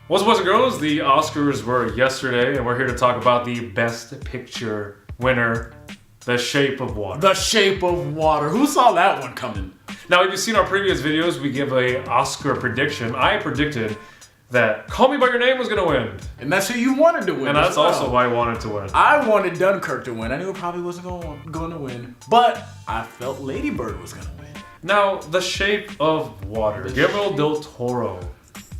What's boys and girls? The Oscars were yesterday, and we're here to talk about the Best Picture winner, The Shape of Water. The Shape of Water. Who saw that one coming? Now, if you've seen our previous videos, we give a Oscar prediction. I predicted that Call Me By Your Name was going to win. And that's who you wanted to win. And that's also why I wanted to win. I wanted Dunkirk to win. I knew it probably wasn't going to win, but I felt Lady Bird was going to win. Now, The Shape of Water. Guillermo del Toro.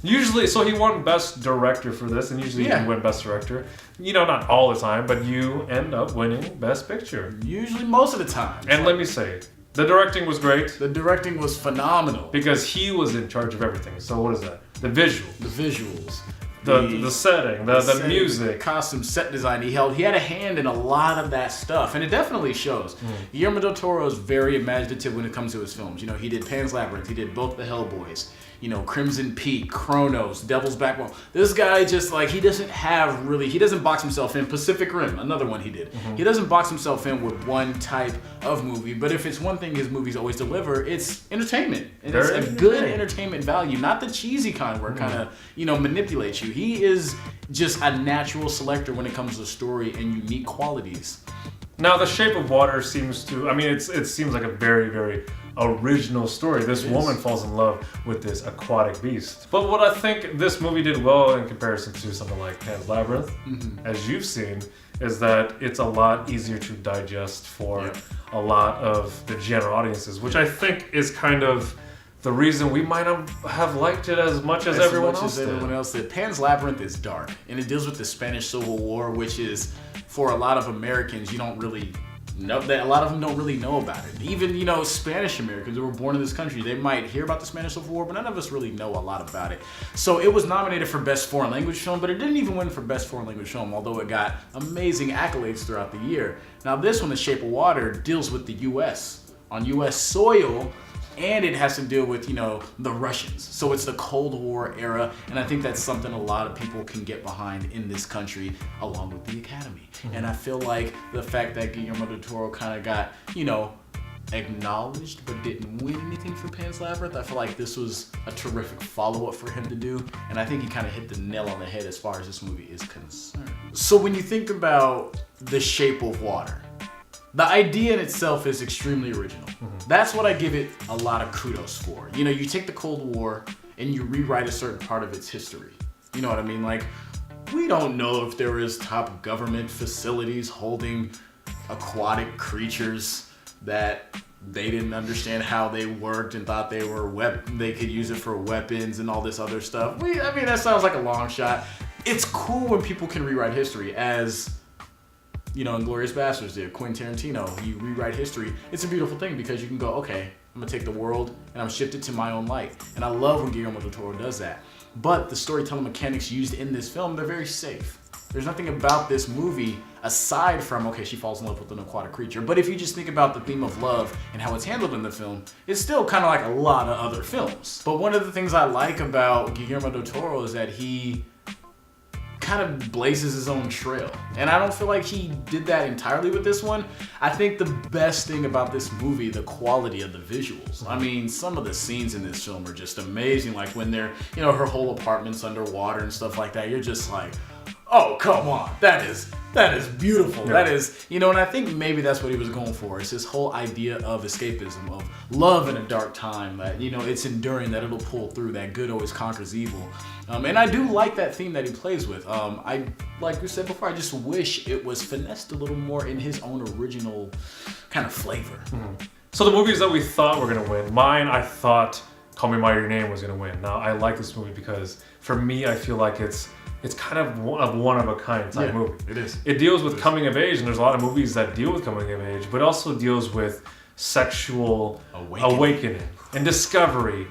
Usually, so he won Best Director for this, and usually you can win Best Director. You know, not all the time, but you end up winning Best Picture. Usually most of the time. And let me say, the directing was great. The directing was phenomenal. Because he was in charge of everything. So what is that? The visuals. The visuals. The setting, the music. Costume, set design. He had a hand in a lot of that stuff, and it definitely shows. Guillermo del Toro is very imaginative when it comes to his films. You know, he did Pan's Labyrinth, he did both the Hellboys, you know, Crimson Peak, Chronos, Devil's Backbone. This guy just he doesn't box himself in. Pacific Rim, another one he did. He doesn't box himself in with one type of movie, but if it's one thing his movies always deliver, it's entertainment. And it's a good entertainment value, not the cheesy kind where it kind of, manipulates you. He is just a natural selector when it comes to story and unique qualities. Now, The Shape of Water seems to, it seems like a very, very original story. This woman falls in love with this aquatic beast. But what I think this movie did well in comparison to something like Pan's Labyrinth, as you've seen, is that it's a lot easier to digest for a lot of the general audiences, which I think is kind of the reason we might not have liked it as much as everyone else did. Pan's Labyrinth is dark, and it deals with the Spanish Civil War, which is, for a lot of Americans, you don't really know that. A lot of them don't really know about it. Even, Spanish Americans who were born in this country, they might hear about the Spanish Civil War, but none of us really know a lot about it. So it was nominated for Best Foreign Language Film, but it didn't even win for Best Foreign Language Film, although it got amazing accolades throughout the year. Now this one, The Shape of Water, deals with the U.S. on U.S. soil, and it has to deal with, the Russians. So it's the Cold War era, and I think that's something a lot of people can get behind in this country, along with the Academy. And I feel like the fact that Guillermo del Toro kind of got, acknowledged but didn't win anything for Pan's Labyrinth, I feel like this was a terrific follow-up for him to do, and I think he kind of hit the nail on the head as far as this movie is concerned. So when you think about The Shape of Water, the idea in itself is extremely original. That's what I give it a lot of kudos for. You take the Cold War and you rewrite a certain part of its history. You know what I mean? We don't know if there is top government facilities holding aquatic creatures that they didn't understand how they worked and thought they could use it for weapons and all this other stuff. That sounds like a long shot. It's cool when people can rewrite history, as Inglourious Basterds did, Quentin Tarantino. You rewrite history. It's a beautiful thing because you can go, okay, I'm gonna take the world and I'm shift it to my own light. And I love when Guillermo del Toro does that. But the storytelling mechanics used in this film, they're very safe. There's nothing about this movie aside from, okay, she falls in love with an aquatic creature. But if you just think about the theme of love and how it's handled in the film, it's still kind of like a lot of other films. But one of the things I like about Guillermo del Toro is that he kind of blazes his own trail, and I don't feel like he did that entirely with this one. I think the best thing about this movie, the quality of the visuals. Some of the scenes in this film are just amazing, like when they're, her whole apartment's underwater and stuff like that. You're just like, oh, come on, that is beautiful. That is, and I think maybe that's what he was going for. It's this whole idea of escapism, of love in a dark time, that, it's enduring, that it'll pull through, that good always conquers evil. And I do like that theme that he plays with. Like we said before, I just wish it was finessed a little more in his own original kind of flavor. So the movies that we thought were gonna win, I thought Call Me By Your Name was gonna win. Now, I like this movie because, for me, I feel like it's kind of a one-of-a-kind type movie. It is. It deals with coming of age, and there's a lot of movies that deal with coming of age, but also deals with sexual awakening and discovery.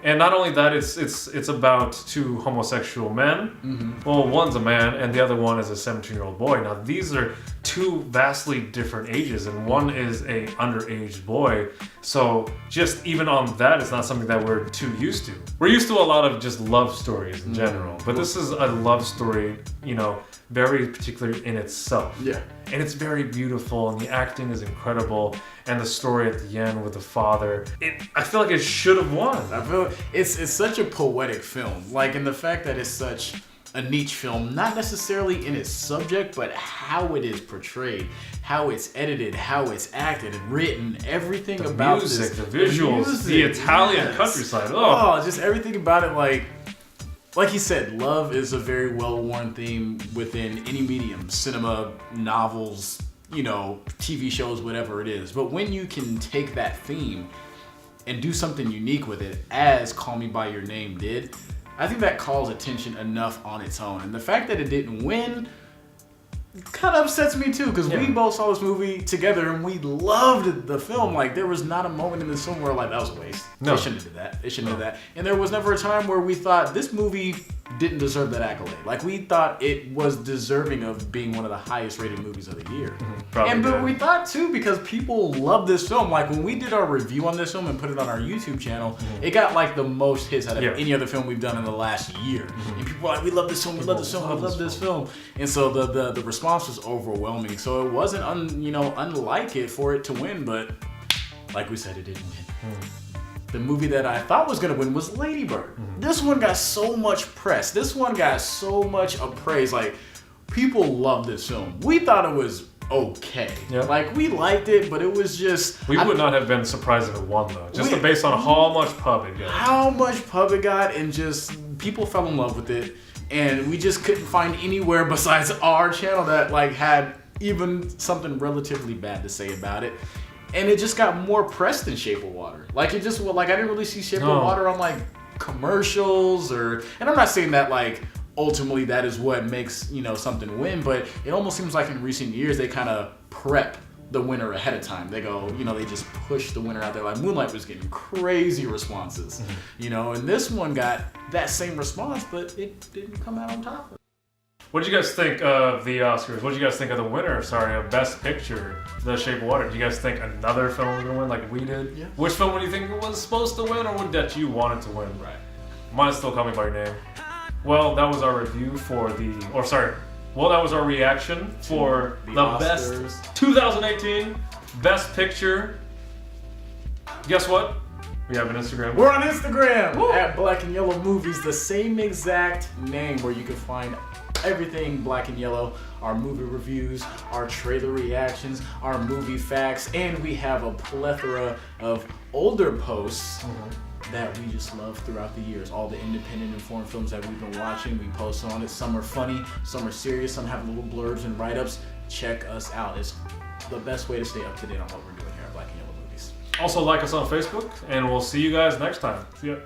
And not only that, it's about two homosexual men. Well, one's a man, and the other one is a 17-year-old boy. Now, these are two vastly different ages, and one is a underage boy. So just even on that, it's not something that we're too used to. We're used to a lot of just love stories in general, but this is a love story, very particular in itself. Yeah. And it's very beautiful, and the acting is incredible. and the story at the end with the father. I feel like it should have won. I feel it's such a poetic film, like in the fact that it's such a niche film, not necessarily in its subject, but how it is portrayed, how it's edited, how it's acted and written, everything the about music, this, the visuals, the Italian countryside. Oh, just everything about it. Like he said, love is a very well-worn theme within any medium, cinema, novels, TV shows, whatever it is. But when you can take that theme and do something unique with it, as Call Me By Your Name did, I think that calls attention enough on its own. And the fact that it didn't win kind of upsets me too, because we both saw this movie together and we loved the film. Like, there was not a moment in this film where that was a waste. No. They shouldn't have did that. They shouldn't have did that. And there was never a time where we thought this movie didn't deserve that accolade. Like, we thought it was deserving of being one of the highest rated movies of the year. But we thought too, because people love this film. Like, when we did our review on this film and put it on our YouTube channel, it got like the most hits out of any other film we've done in the last year. And people were like, we love this film, we love this film, we love this film. And so the response was overwhelming. So it wasn't unlike it for it to win, but like we said, it didn't win. The movie that I thought was going to win was Lady Bird. This one got so much press. This one got so much praise. Like, people love this film. We thought it was okay. Yep. Like, we liked it, but it was just... We would not have been surprised if it won, though. Just based on how much pub it got. How much pub it got, and just people fell in love with it. And we just couldn't find anywhere besides our channel that had even something relatively bad to say about it. And it just got more press than Shape of Water. I didn't really see Shape of Water on commercials and I'm not saying that ultimately that is what makes something win, but it almost seems like in recent years they kind of prep the winner ahead of time. They go, they just push the winner out there. Like Moonlight was getting crazy responses, and this one got that same response, but it didn't come out on top. What did you guys think of the Oscars? What did you guys think of the winner, of Best Picture, The Shape of Water? Did you guys think another film was going to win like we did? Yeah. Which film would you think was supposed to win or one that you wanted to win? Right. Mine's Still Call Me By Your Name. Well, that was our review that was our reaction for the best 2018 Best Picture. Guess what? We have an Instagram. We're on Instagram at Black and Yellow Movies, the same exact name where you can find everything Black and Yellow, our movie reviews, our trailer reactions, our movie facts, and we have a plethora of older posts that we just love throughout the years. All the independent and foreign films that we've been watching, we post on it. Some are funny, some are serious, some have little blurbs and write-ups. Check us out. It's the best way to stay up to date on what we're doing here at Black and Yellow Movies. Also like us on Facebook, and we'll see you guys next time. See ya.